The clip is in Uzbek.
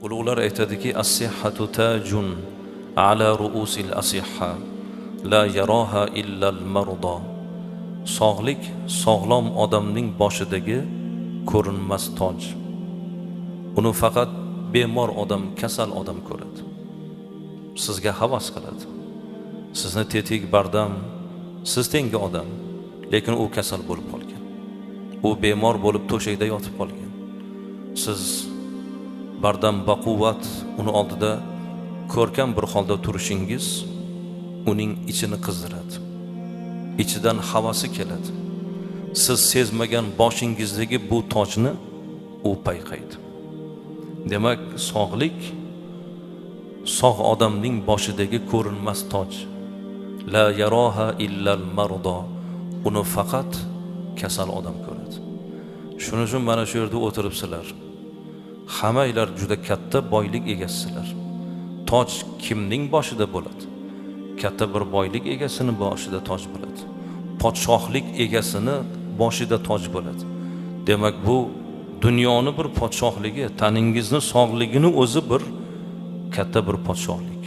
Ulug'lar aytadiki, as-sihhatu tajun ala ru'usil asihha la yaroha illa al-marda. Sog'lik sog'lom odamning boshidagi ko'rinmas toj. Uni faqat bemor odam, kasal odam ko'radi. Sizga havas qiladi. Sizni tetik, bardam, siz tengi odam, lekin u kasal bo'lib qolgan. U bemor bo'lib to'shakda yotib qolgan. Siz bardam, baquvvat uni oldida ko'rkam bir holda turishingiz uning ichini qizdiradi. İchidan havasi keladi. Siz sezmagan boshingizdagi bu tojni u payqaydi. Demak, sog'lik sog' odamning boshidagi ko'rinmas toj. La yaroha illal mardo. Uni faqat kasal odam ko'radi. Shuning uchun mana shu yerda o'tiribsizlar. Hammanglar juda katta boylik egasizlar. Toj kimning boshida bo'ladi? Katta bir boylik egasini boshida toj bo'ladi. Podshohlik egasini boshida toj bo'ladi. Demak, bu dunyoni bir podshohligi, taningizni sog'ligini o'zi bir katta bir podshohlik.